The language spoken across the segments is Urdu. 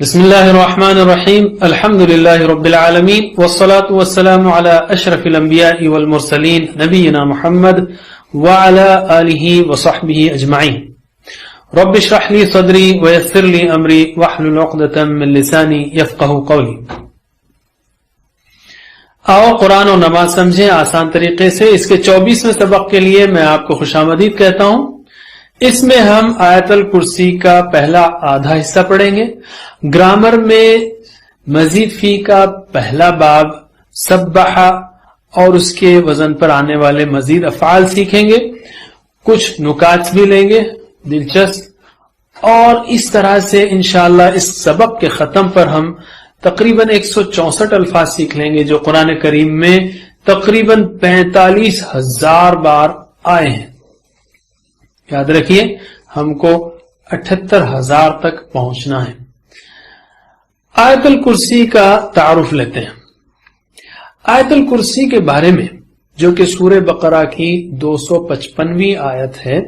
بسم اللہ الرحمن الرحیم الحمد للہ رب العالمین والصلاة والسلام علی اشرف الانبیاء والمرسلین نبینا محمد وعلی آلہ وصحبہ اجمعین رب اشرح لی صدری ویسر لی امری واحلل عقدۃ من لسانی یفقہوا قولی۔ آؤ قرآن و نماز سمجھیں آسان طریقے سے۔ اس کے 24ویں سبق کے لیے میں آپ کو خوش آمدید کہتا ہوں۔ اس میں ہم آیت الکرسی کا پہلا آدھا حصہ پڑھیں گے۔ گرامر میں مزید فی کا پہلا باب، سبح اور اس کے وزن پر آنے والے مزید افعال سیکھیں گے، کچھ نکات بھی لیں گے دلچسپ، اور اس طرح سے انشاءاللہ اس سبق کے ختم پر ہم تقریباً 164 الفاظ سیکھ لیں گے جو قرآن کریم میں تقریباً 45,000 بار آئے ہیں۔ یاد رکھیے ہم کو 78,000 تک پہنچنا ہے۔ آیت الکرسی کا تعارف لیتے ہیں۔ آیت الکرسی کے بارے میں جو کہ سورہ بقرہ کی 255ویں آیت ہے،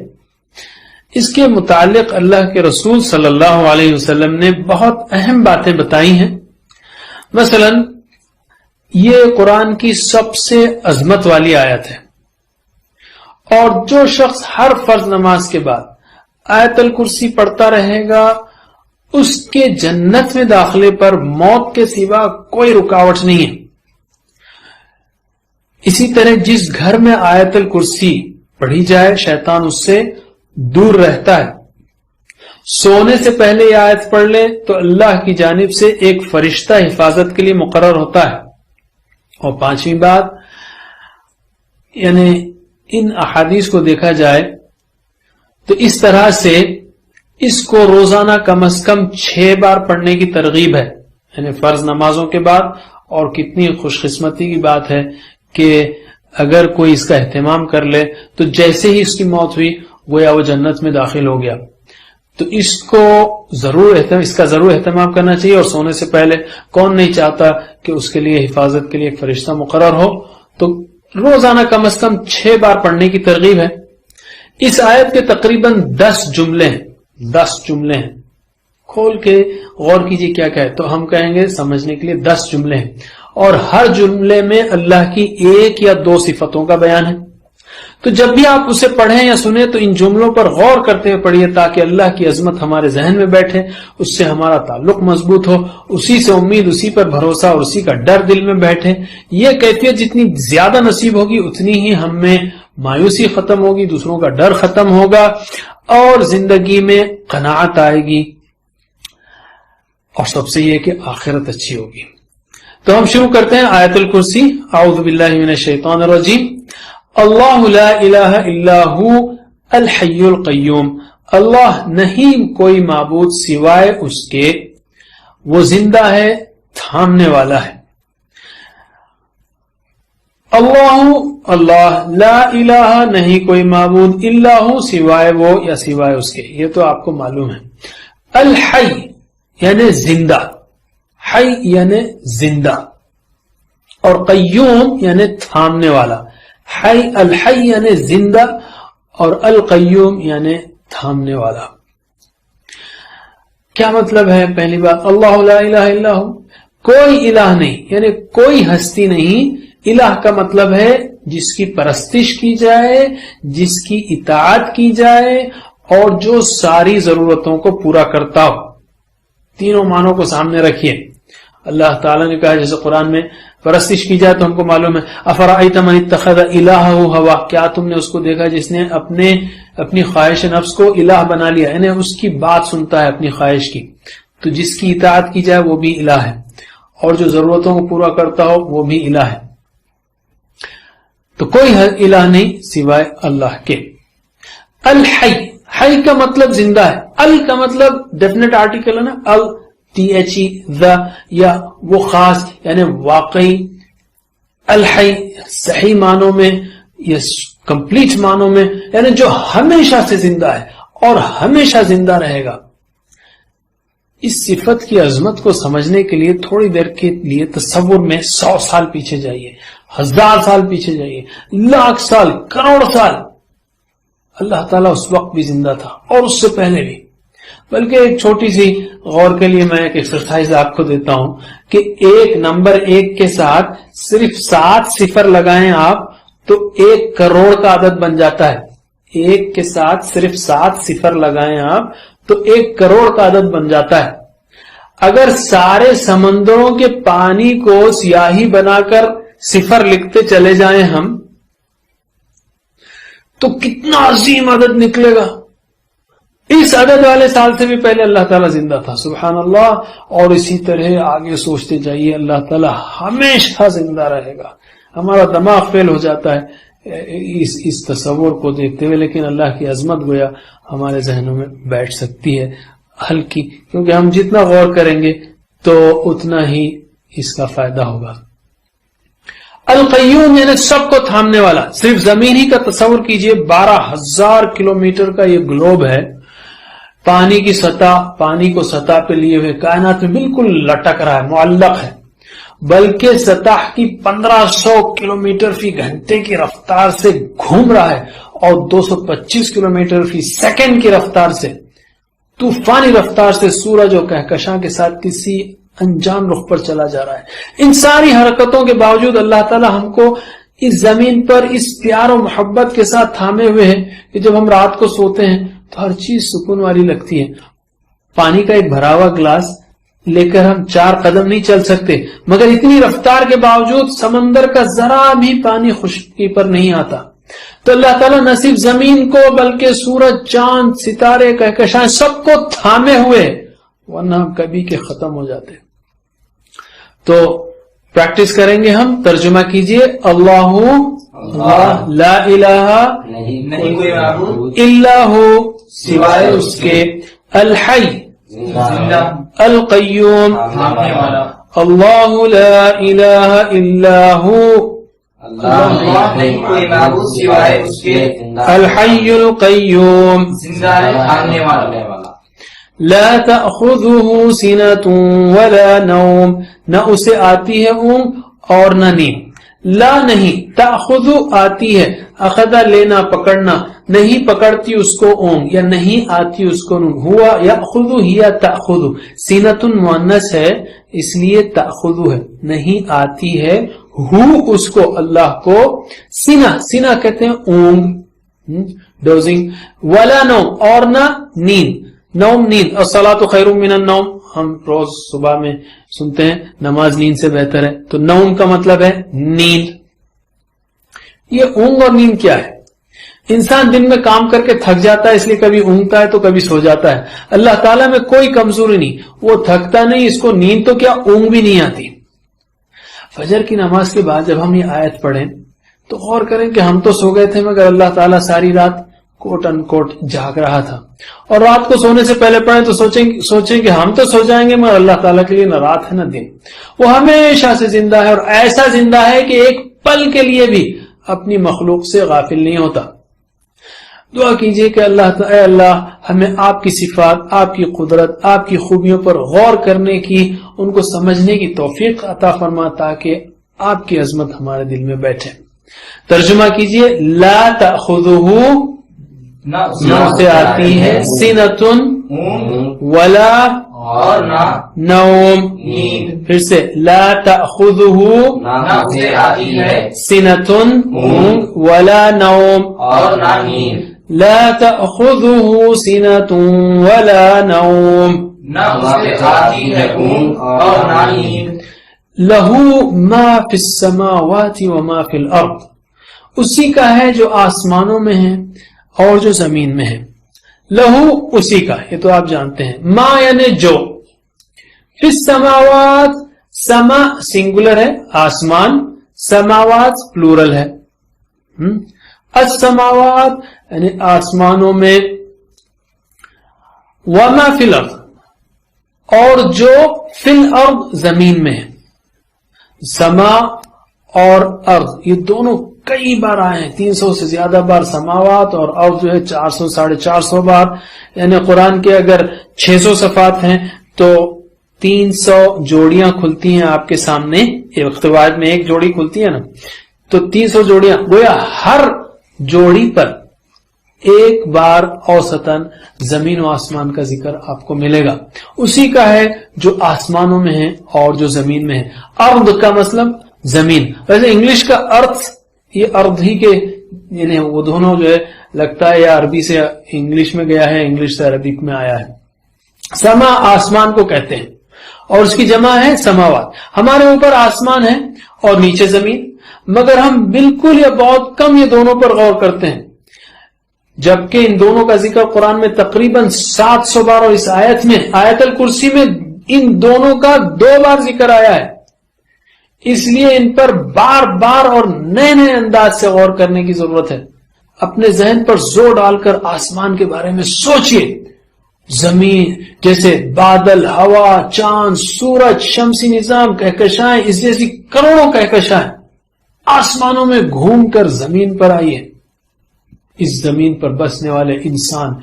اس کے متعلق اللہ کے رسول صلی اللہ علیہ وسلم نے بہت اہم باتیں بتائی ہیں۔ مثلا یہ قرآن کی سب سے عظمت والی آیت ہے، اور جو شخص ہر فرض نماز کے بعد آیت الکرسی پڑھتا رہے گا اس کے جنت میں داخلے پر موت کے سوا کوئی رکاوٹ نہیں ہے۔ اسی طرح جس گھر میں آیت الکرسی پڑھی جائے شیطان اس سے دور رہتا ہے۔ سونے سے پہلے یہ آیت پڑھ لے تو اللہ کی جانب سے ایک فرشتہ حفاظت کے لیے مقرر ہوتا ہے۔ اور پانچویں بات، یعنی ان احادیث کو دیکھا جائے تو اس طرح سے اس کو روزانہ کم از کم 6 بار پڑھنے کی ترغیب ہے، یعنی فرض نمازوں کے بعد۔ اور کتنی خوش قسمتی کی بات ہے کہ اگر کوئی اس کا اہتمام کر لے تو جیسے ہی اس کی موت ہوئی گویا وہ جنت میں داخل ہو گیا۔ تو اس کا ضرور اہتمام کرنا چاہیے، اور سونے سے پہلے کون نہیں چاہتا کہ اس کے لیے حفاظت کے لیے ایک فرشتہ مقرر ہو۔ تو روزانہ کم از کم 6 بار پڑھنے کی ترغیب ہے۔ اس آیت کے تقریباً 10 جملے ہیں۔ کھول کے غور کیجئے کیا کہے تو ہم کہیں گے سمجھنے کے لیے 10 جملے ہیں، اور ہر جملے میں اللہ کی 1 یا 2 صفتوں کا بیان ہے۔ تو جب بھی آپ اسے پڑھیں یا سنیں تو ان جملوں پر غور کرتے ہوئے پڑھیے تاکہ اللہ کی عظمت ہمارے ذہن میں بیٹھے، اس سے ہمارا تعلق مضبوط ہو، اسی سے امید، اسی پر بھروسہ اور اسی کا ڈر دل میں بیٹھے۔ یہ کیفیت جتنی زیادہ نصیب ہوگی اتنی ہی ہم میں مایوسی ختم ہوگی، دوسروں کا ڈر ختم ہوگا، اور زندگی میں قناعت آئے گی، اور سب سے یہ کہ آخرت اچھی ہوگی۔ تو ہم شروع کرتے ہیں آیت الکرسی۔ اعوذ باللہ من الشیطان الرجیم۔ اللہ لا الہ الا ہو الحی القیوم۔ اللہ نہیں کوئی معبود سوائے اس کے، وہ زندہ ہے، تھامنے والا ہے۔ اللہ لا الہ نہیں کوئی معبود الا ہو سوائے وہ یا سوائے اس کے، یہ تو آپ کو معلوم ہے۔ الحی یعنی زندہ، حی یعنی زندہ، اور قیوم یعنی تھامنے والا۔ الحی یعنی زندہ اور القیوم یعنی تھامنے والا۔ کیا مطلب ہے؟ پہلی بات، اللہ لا الہ الا ہو، کوئی الہ نہیں، یعنی کوئی ہستی نہیں۔ الہ کا مطلب ہے جس کی پرستش کی جائے، جس کی اطاعت کی جائے، اور جو ساری ضرورتوں کو پورا کرتا ہو۔ تینوں معنوں کو سامنے رکھیے۔ اللہ تعالیٰ نے کہا جیسے قرآن میں پرستش کی جائے تو ہم کو معلوم ہے، افرأیت من اتخذ الہہ ہوا، کیا تم نے اس کو دیکھا جس نے اپنی خواہش نفس کو الہ بنا لیا، یعنی اس کی بات سنتا ہے اپنی خواہش کی۔ تو جس کی اطاعت کی جائے وہ بھی الہ ہے، اور جو ضرورتوں کو پورا کرتا ہو وہ بھی الہ ہے۔ تو کوئی الہ نہیں سوائے اللہ کے۔ الحی، حی کا مطلب زندہ ہے، ال کا مطلب ڈیفینیٹ آرٹیکل ہے نا، the یا وہ خاص یعنی واقعی۔ الحی صحیح معنوں میں یا کمپلیٹ معنوں میں یعنی جو ہمیشہ سے زندہ ہے اور ہمیشہ زندہ رہے گا۔ اس صفت کی عظمت کو سمجھنے کے لیے تھوڑی دیر کے لیے تصور میں 100 سال پیچھے جائیے، 1000 سال پیچھے جائیے، لاکھ سال، کروڑ سال۔ اللہ تعالیٰ اس وقت بھی زندہ تھا اور اس سے پہلے بھی۔ بلکہ ایک چھوٹی سی غور کے لیے میں ایک ایکسرسائز آپ کو دیتا ہوں کہ ایک نمبر 1 کے ساتھ صرف 7 صفر لگائیں آپ تو 1 کروڑ کا عدد بن جاتا ہے۔ 1 کے ساتھ صرف 7 صفر لگائیں آپ تو 1 کروڑ کا عدد بن جاتا ہے۔ اگر سارے سمندروں کے پانی کو سیاہی بنا کر صفر لکھتے چلے جائیں ہم تو کتنا عظیم عدد نکلے گا۔ اس عدد والے سال سے بھی پہلے اللہ تعالیٰ زندہ تھا، سبحان اللہ، اور اسی طرح آگے سوچتے جائیے اللہ تعالیٰ ہمیشہ زندہ رہے گا۔ ہمارا دماغ فیل ہو جاتا ہے اس تصور کو دیکھتے ہوئے، لیکن اللہ کی عظمت گویا ہمارے ذہنوں میں بیٹھ سکتی ہے ہلکی، کیونکہ ہم جتنا غور کریں گے تو اتنا ہی اس کا فائدہ ہوگا۔ القیوم یعنی سب کو تھامنے والا۔ صرف زمین ہی کا تصور کیجئے، 12,000 کلومیٹر کا یہ گلوب ہے، پانی کی سطح، پانی کو سطح پہ لیے ہوئے کائنات میں بالکل لٹک رہا ہے، معلق ہے، بلکہ سطح کی 1500 کلومیٹر فی گھنٹے کی رفتار سے گھوم رہا ہے اور 225 کلومیٹر فی سیکنڈ کی رفتار سے، طوفانی رفتار سے سورج و کہکشاں کے ساتھ کسی انجان رخ پر چلا جا رہا ہے۔ ان ساری حرکتوں کے باوجود اللہ تعالی ہم کو اس زمین پر اس پیار و محبت کے ساتھ تھامے ہوئے ہیں کہ جب ہم رات کو سوتے ہیں تو ہر چیز سکون والی لگتی ہے۔ پانی کا ایک بھرا ہوا گلاس لے کر ہم 4 قدم نہیں چل سکتے، مگر اتنی رفتار کے باوجود سمندر کا ذرا بھی پانی خشکی پر نہیں آتا۔ تو اللہ تعالیٰ نہ صرف زمین کو بلکہ سورج، چاند، ستارے، کہکشاں سب کو تھامے ہوئے، ورنہ ہم کبھی کے ختم ہو جاتے۔ تو پریکٹس کریں گے ہم، ترجمہ کیجئے، اللہ لا الہ الا ہو سوائے اس کے، الحی القیوم اللہ لا الہ الا ہو الحی القیوم لا تأخذه سنة ولا نوم، نہ اسے آتی ہے اونگ اور نہ نیند۔ لا نہیں، تأخذ آتی ہے، اخذا لینا پکڑنا، نہیں پکڑتی اس کو اونگ یا نہیں آتی اس کو اونگ۔ ہوا یأخذ ہی تأخذ، سینۃ مؤنث ہے اس لیے تأخذ ہے، نہیں آتی ہے ہو اس کو، اللہ کو، سینہ، سینہ کہتے ہیں اونگ، ڈوزنگ، ولا نوم اور نہ نیند، نوم نیند، الصلاۃ خیر من النوم ہم روز صبح میں سنتے ہیں، نماز نیند سے بہتر ہے، تو نوم کا مطلب ہے نیند۔ یہ اونگ اور نیند کیا ہے؟ انسان دن میں کام کر کے تھک جاتا ہے اس لیے کبھی اونگتا ہے تو کبھی سو جاتا ہے۔ اللہ تعالیٰ میں کوئی کمزوری نہیں، وہ تھکتا نہیں، اس کو نیند تو کیا اونگ بھی نہیں آتی۔ فجر کی نماز کے بعد جب ہم یہ آیت پڑھیں تو غور کریں کہ ہم تو سو گئے تھے مگر اللہ تعالیٰ ساری رات کوٹ ان کوٹ جاگ رہا تھا، اور رات کو سونے سے پہلے پڑھیں تو سوچیں کہ ہم تو سو جائیں گے مگر اللہ تعالیٰ کے لیے نہ رات ہے نہ دن، وہ ہمیشہ سے زندہ ہے، اور ایسا زندہ ہے کہ ایک پل کے لیے بھی اپنی مخلوق سے غافل نہیں ہوتا۔ دعا کیجئے کہ اے اللہ ہمیں آپ کی صفات، آپ کی قدرت، آپ کی خوبیوں پر غور کرنے کی، ان کو سمجھنے کی توفیق عطا فرما تاکہ آپ کی عظمت ہمارے دل میں بیٹھے۔ ترجمہ کیجئے، لا تأخذہ، نہ سے آتی ہے، سینۃ ولا نوم، پھر سے لا تأخذہ سینۃ ولا نوم، لا تأخذہ سینۃ ولا نوم، لہو ما فی السماوات وما فی الارض، اسی کا ہے جو آسمانوں میں ہے اور جو زمین میں ہے۔ لہو اسی کا، یہ تو آپ جانتے ہیں، ما یعنی جو، فی السماوات، سما سنگولر ہے آسمان، سماوات پلورل ہے، السماوات یعنی آسمانوں میں، وما فی الارض اور جو فی الارض زمین میں ہے۔ سما اور ارض یہ دونوں کئی بار آئے ہیں، 300 سے زیادہ بار سماوات، اور ارض جو ہے 400 ساڑھے 400 بار، یعنی قرآن کے اگر 600 صفحات ہیں تو 300 جوڑیاں کھلتی ہیں آپ کے سامنے، ایک وقت میں ایک جوڑی کھلتی ہے نا، تو 300 جوڑیاں، گویا ہر جوڑی پر ایک بار اوسطاً زمین و آسمان کا ذکر آپ کو ملے گا. اسی کا ہے جو آسمانوں میں ہے اور جو زمین میں ہے. ارض کا مطلب زمین. ویسے انگلش کا ارتھ یہ ارض ہی کے یعنی وہ دونوں جو ہے لگتا ہے یا عربی سے انگلش میں گیا ہے انگلش سے عربک میں آیا ہے. سما آسمان کو کہتے ہیں اور اس کی جمع ہے سماوات. ہمارے اوپر آسمان ہے اور نیچے زمین، مگر ہم بالکل یا بہت کم یہ دونوں پر غور کرتے ہیں، جبکہ ان دونوں کا ذکر قرآن میں تقریباً 700 بار اور اس آیت میں آیت الکرسی میں ان دونوں کا 2 بار ذکر آیا ہے. اس لیے ان پر بار بار اور نئے نئے انداز سے غور کرنے کی ضرورت ہے. اپنے ذہن پر زور ڈال کر آسمان کے بارے میں سوچئے. زمین جیسے بادل، ہوا، چاند، سورج، شمسی نظام، کہکشائیں، اس جیسی کروڑوں کہکشائیں آسمانوں میں گھوم کر زمین پر آئیے. اس زمین پر بسنے والے انسان،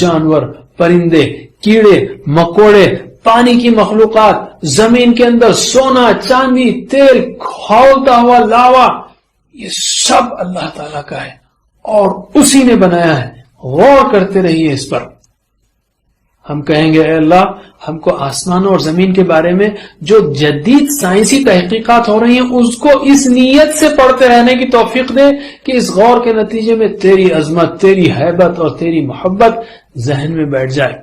جانور، پرندے، کیڑے مکوڑے، پانی کی مخلوقات، زمین کے اندر سونا، چاندی، تیل، کھولتا ہوا لاوا، یہ سب اللہ تعالیٰ کا ہے اور اسی نے بنایا ہے. غور کرتے رہیے اس پر. ہم کہیں گے اے اللہ ہم کو آسمانوں اور زمین کے بارے میں جو جدید سائنسی تحقیقات ہو رہی ہیں اس کو اس نیت سے پڑھتے رہنے کی توفیق دے کہ اس غور کے نتیجے میں تیری عظمت، تیری ہیبت اور تیری محبت ذہن میں بیٹھ جائے.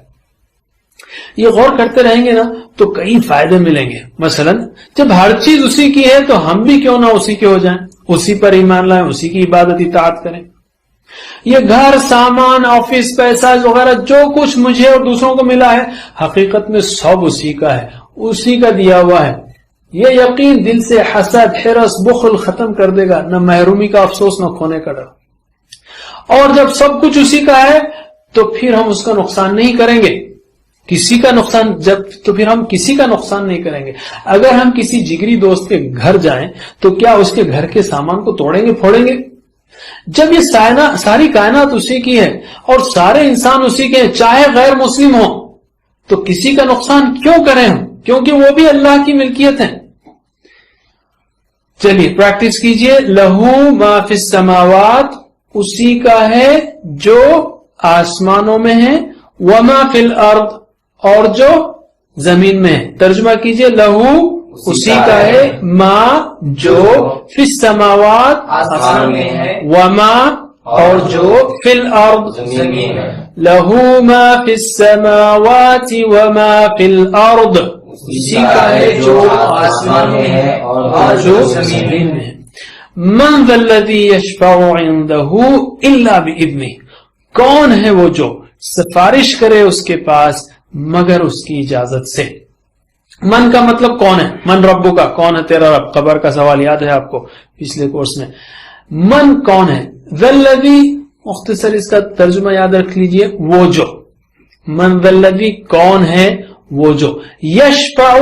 یہ غور کرتے رہیں گے نا تو کئی فائدے ملیں گے. مثلا جب ہر چیز اسی کی ہے تو ہم بھی کیوں نہ اسی کے ہو جائیں، اسی پر ایمان لائیں، اسی کی عبادت اطاعت کریں. یہ گھر، سامان، آفس، پیسہ وغیرہ جو کچھ مجھے اور دوسروں کو ملا ہے حقیقت میں سب اسی کا ہے، اسی کا دیا ہوا ہے. یہ یقین دل سے حسد، حرص، بخل ختم کر دے گا. نہ محرومی کا افسوس، نہ کھونے کا ڈر. اور جب سب کچھ اسی کا ہے تو پھر ہم اس کا نقصان نہیں کریں گے. کسی کا نقصان تو پھر ہم کسی کا نقصان نہیں کریں گے. اگر ہم کسی جگری دوست کے گھر جائیں تو کیا اس کے گھر کے سامان کو توڑیں گے، پھوڑیں گے؟ جب یہ ساری کائنات اسی کی ہے اور سارے انسان اسی کے ہیں، چاہے غیر مسلم ہوں، تو کسی کا نقصان کیوں کریں ہم؟ کیونکہ وہ بھی اللہ کی ملکیت ہیں. چلیے پریکٹس کیجئے. لہو ما فی السماوات، اسی کا ہے جو آسمانوں میں ہے، وما فی الارض، اور جو زمین میں ہے. ترجمہ کیجئے. لہو اسی کا ہے، ما جو، فی السماوات آسمان میں ہے، وما اور جو، فی الارض زمین میں. لہو ما فی السماوات وما فی الارض، اسی کا ہے جو آسمان میں ہے اور جو زمین میں ہے. من ذا الذی یشفع عندہ الا باذنہ، کون ہے وہ جو سفارش کرے اس کے پاس مگر اس کی اجازت سے. من کا مطلب کون ہے؟ من ربو کا، کون ہے تیرا رب؟ قبر کا سوال یاد ہے آپ کو پچھلے کورس میں. من کون ہے؟ ذا الذی، مختصر اس کا ترجمہ یاد رکھ لیجئے، وہ جو. من ذا الذی کون ہے وہ جو، یشفع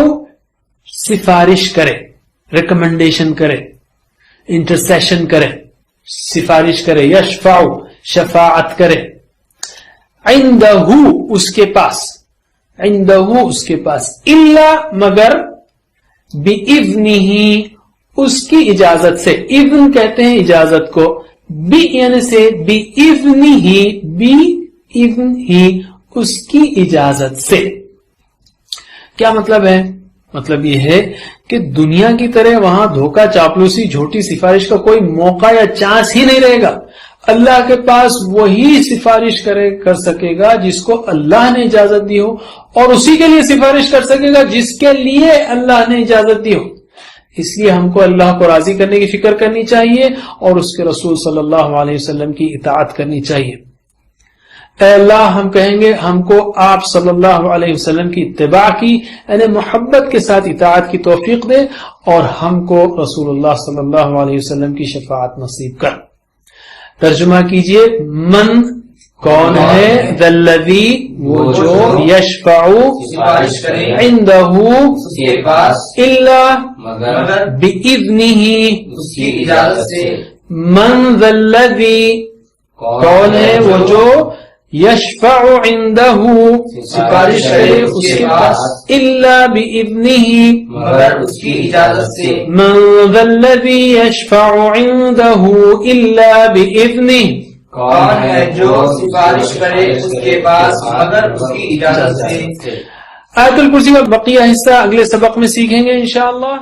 سفارش کرے، ریکمنڈیشن کرے، انٹرسیشن کرے، سفارش کرے، یشفع شفاعت کرے، عندہ اس کے پاس، عندہ اس کے پاس، الا مگر، بِإِذْنِهِ اس کی اجازت سے. اذن کہتے ہیں اجازت کو، بی یعنی سے، بِإِذْنِهِ بِإِذْنِهِ اس کی اجازت سے. کیا مطلب ہے؟ مطلب یہ ہے کہ دنیا کی طرح وہاں دھوکہ، چاپلوسی، جھوٹی سفارش کا کوئی موقع یا چانس ہی نہیں رہے گا. اللہ کے پاس وہی سفارش کر سکے گا جس کو اللہ نے اجازت دی ہو، اور اسی کے لیے سفارش کر سکے گا جس کے لیے اللہ نے اجازت دی ہو. اس لیے ہم کو اللہ کو راضی کرنے کی فکر کرنی چاہیے اور اس کے رسول صلی اللہ علیہ وسلم کی اطاعت کرنی چاہیے. اے اللہ، ہم کہیں گے ہم کو آپ صلی اللہ علیہ وسلم کی اتباع کی یعنی محبت کے ساتھ اطاعت کی توفیق دے، اور ہم کو رسول اللہ صلی اللہ علیہ وسلم کی شفاعت نصیب کر. ترجمہ کیجئے. من کون ہے؟ ذا الذی وہ جو، یشفع عندہ اس کے پاس، الا مگر، بِإِذْنِهِ اس کی اجازت سے. من ذا الذی کون ہے وہ جو، یشفع عندہ سفارش کرے اس کے پاس، الا بِإِذْنِهِ مگر اس کی اجازت سے. من ذا الذی یشفع عندہ الا بِإِذْنِهِ کون ہے جو سفارش کرے اس کے پاس مگر اس کی اجازت سے؟ آیت الکرسی کا بقیہ حصہ اگلے سبق میں سیکھیں گے انشاءاللہ.